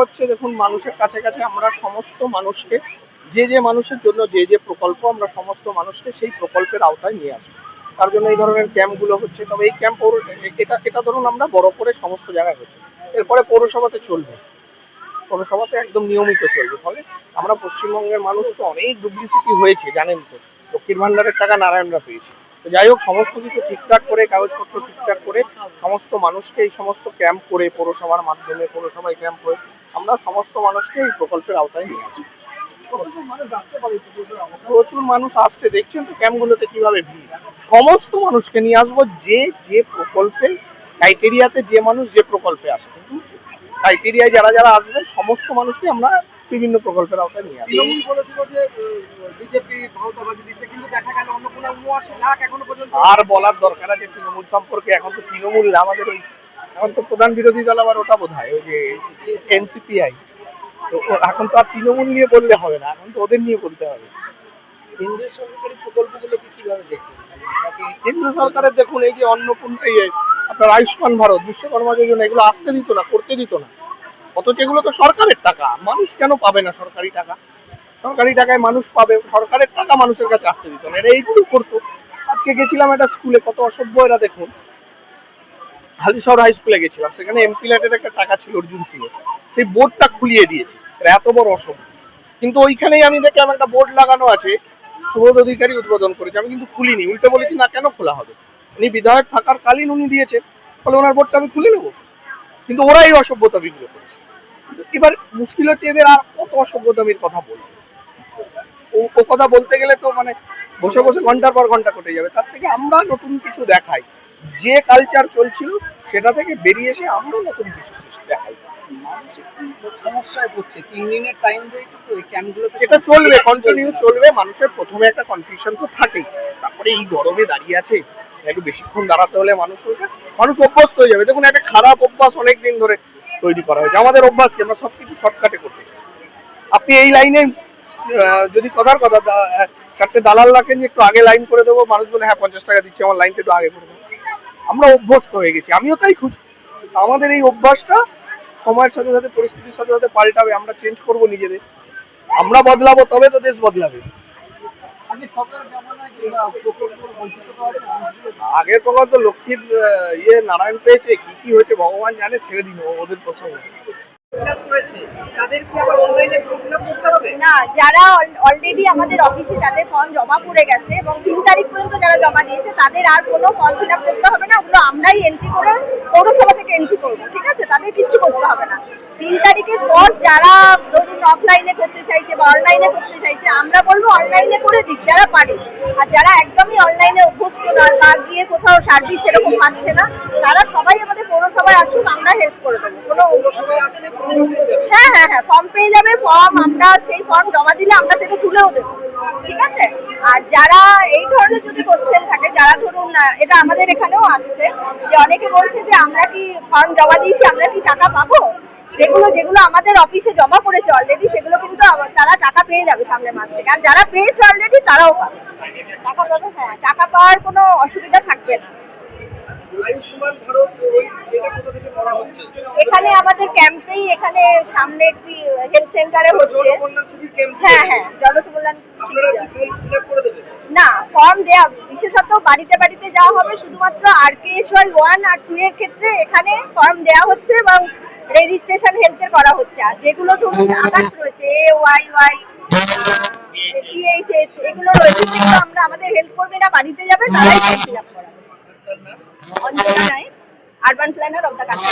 হচ্ছে, দেখুন মানুষের কাছে কাছে আমরা সমস্ত মানুষকে, যে মানুষের জন্য যে প্রকল্প, আমরা সমস্ত মানুষকে সেই প্রকল্পের আওতায় নিয়ে আসবো। তার জন্য এই ধরনের ক্যাম্পগুলো হচ্ছে। তবে এই ক্যাম্প এটা ধরুন আমরা বড় করে সমস্ত জায়গায় হচ্ছে, এরপরে পৌরসভাতে চলবে, পৌরসভাতে একদম নিয়মিত চলবে। ফলে আমরা পশ্চিমবঙ্গের মানুষ তো অনেক ডুপ্লিসিটি হয়েছে জানেন তো, লক্ষ্মীর ভান্ডারের টাকা নারায়ণরা পেয়েছে। তো যাই হোক, সমস্ত কিছু ঠিকঠাক করে, কাগজপত্র ঠিকঠাক করে সমস্ত মানুষকে এই সমস্ত ক্যাম্প করে, পৌরসভার মাধ্যমে, পৌরসভায় ক্যাম্প করে আমরা সমস্ত মানুষকে এই প্রকল্পের আওতায় নিয়ে আসবো। প্রচুর মানুষ আসছে, দেখছেন তো ক্যাম্পগুলোতে কিভাবে ভিড়। সমস্ত মানুষকে নিয়ে আসবো, যে প্রকল্পে ক্রাইটেরিয়াতে যে মানুষ যে প্রকল্পে আসে, কিন্তু ক্রাইটেরিয়ায় যারা যারা আসবে সমস্ত মানুষকে আমরা বিভিন্ন প্রকল্পের আওতায় নিয়ে আসবো। আর বলার দরকার আছে তৃণমূল সম্পর্কে? এখন তো তৃণমূল আমাদের ওই, এখন তো প্রধান বিরোধী দল আবার ওটা বোধ হয় ওই যে এনসিপিআই। তো এখন তো আর তৃণমূল নিয়ে বললে হবে না, এখন তো ওদের নিয়ে বলতে হবে। কেন্দ্রীয় সরকারি প্রকল্পগুলোকে কিভাবে দেখছেন? কেন্দ্র সরকারের দেখুন এই যে অন্নপূর্ণা, আপনার আয়ুষ্মান ভারত, বিশ্বকর্মা যোজনা, এগুলো আসতে দিত না, করতে দিত না। অথচ এগুলো তো সরকারের টাকা, মানুষ কেন পাবে না সরকারি টাকা? সরকারি টাকায় মানুষ পাবে, সরকারের টাকা মানুষের কাছে আসতে দিত না, এরা এইগুলো করতো। আজকে গেছিলাম একটা স্কুলে, কত অসভ্য এরা দেখুন। হালিশহর হাই স্কুলে গেছিলাম, সেখানে এমপি ল্যাটের একটা টাকা ছিল অর্জুন সিং এর, সেই বোর্ডটা খুলিয়ে দিয়েছে। এত বড় অসভ্য। কিন্তু ওইখানেই আমি দেখলাম একটা বোর্ড লাগানো আছে, সুবোধ অধিকারী উদ্বোধন করেছে, আমি কিন্তু খুলিনি, উল্টে বলেছি না কেন খোলা হবে, উনি বিধায়ক থাকার কালীন উনি দিয়েছেন, ফলে ওনার বোর্ডটা আমি খুলে নেবো। কিন্তু ওরা এই অসভ্যতা বিগুলো করেছে। এবার মুশকিল হচ্ছে এদের আর কত অসভ্যতামির কথা বলবো। ও কথা বলতে গেলে তো মানে বসে বসে ঘন্টার পর ঘন্টা কেটে যাবে। তার থেকে আমরা নতুন কিছু দেখাই, যে কালচার চলছিল সেটা থেকে বেরিয়ে এসে আমরা নতুন কিছু দেখাই। সমস্যায় পড়ছে, 3 দিনের টাইম দিয়েছে তো এই ক্যাম্পগুলো, এটা চলবে, কন্টিনিউ চলবে। মানুষের প্রথমে একটা কনফিউশন তো থাকেই, তারপরে এই গরমে দাঁড়িয়ে আছে, একটু বেশিক্ষণ দাঁড়াতে হলে মানুষ অভ্যস্ত হয়ে যাবে। দেখুন একটা খারাপ অভ্যাস অনেকদিন ধরে তৈরি করা হয়েছে আমাদের অভ্যাসকে, আমরা সবকিছু শর্টকাটে করতে চাই। আপনি এই লাইনে যদি কথার কথা 4টে দালাল রাখেন যে একটু আগে লাইন করে দেবো, মানুষ বলে হ্যাঁ 50 টাকা দিচ্ছে, আমার লাইনটা একটু আগে করে দেবো। আমরা অভ্যস্ত হয়ে গেছি, আমিও তাই খুঁজি। আমাদের এই অভ্যাসটা সময়ের সাথে সাথে, পরিস্থিতির সাথে সাথে পাল্টাবে, আমরা চেঞ্জ করবো নিজেদের, আমরা বদলাবো, তবে তো দেশ বদলাবে। আগের প্রকল্প লক্ষ্মীর নারায়ণ পেয়েছে, কি হয়েছে ভগবান জানে, ছেড়ে দিন ওদের প্রসঙ্গে। না, যারা অলরেডি আমাদের অফিসে যাদের ফর্ম জমা পড়ে গেছে এবং 3 তারিখ পর্যন্ত যারা জমা দিয়েছে, তাদের আর কোনো ফর্ম ফিল আপ করতে হবে না। ওগুলো আমরাই এন্ট্রি করে পৌরসভা থেকে এন্ট্রি করবো, ঠিক আছে? তাদের কিচ্ছু করতে হবে না। 3 তারিখের পর যারা ধরুন অফলাইনে করতে চাইছে বা অনলাইনে করতে চাইছে, আমরা বলবো অনলাইনে করে দিক যারা পারে। আর যারা একদমই অনলাইনে অভ্যস্ত নয় বা গিয়ে কোথাও সার্ভিস সেরকম পাচ্ছে না, তারা সবাই আমাদের পৌরসভায় আসুক, আমরা হেল্প করে দেবো। কোনো হ্যাঁ, ফর্ম পেয়ে যাবে। ফর্ম আমরা সেই ফর্ম জমা দিলে আমরা সেটা তুলেও দেবো, ঠিক আছে? আর যারা এই ধরনের যদি কোশ্চেন থাকে, যারা ধরুন এটা আমাদের এখানেও আসছে যে অনেকে বলছে যে আমরা কি ফর্ম জমা দিয়েছি, আমরা কি টাকা পাবো, যেগুলো আমাদের অফিসে জমা পড়েছে অলরেডি, সেগুলো কিন্তু তারা টাকা পেয়ে যাবে সামনের মাস থেকে। আর যারা পেয়েছে অলরেডি তারাও পাবে, টাকা পাবে। হ্যাঁ, টাকা পাওয়ার কোনো অসুবিধা থাকবে না। আয়ুষ্মান ভারত এটা কোথা থেকে করা হচ্ছে? এখানে আমাদের ক্যাম্পেই, এখানে সামনে একটি হেলথ সেন্টারে হচ্ছে। হ্যাঁ, জনকল্যাণ না, ফর্ম দেওয়া বিশেষত বাড়িতে বাড়িতে যাওয়া হবে শুধুমাত্র RKSY 1 আর 2 এর ক্ষেত্রে এখানে ফর্ম দেওয়া হচ্ছে এবং রেজিস্ট্রেশন হেলথের করা হচ্ছে। আর যেগুলো ধরুন আদার্স রয়েছে, AYY, PHH, এগুলো রয়েছে, সেগুলো আমরা আমাদের হেলথ কর্মীরা বাড়িতে যাবে, তারাই ফর্ম ফিল আপ করাবে। Anjana Roy, urban planner of the country.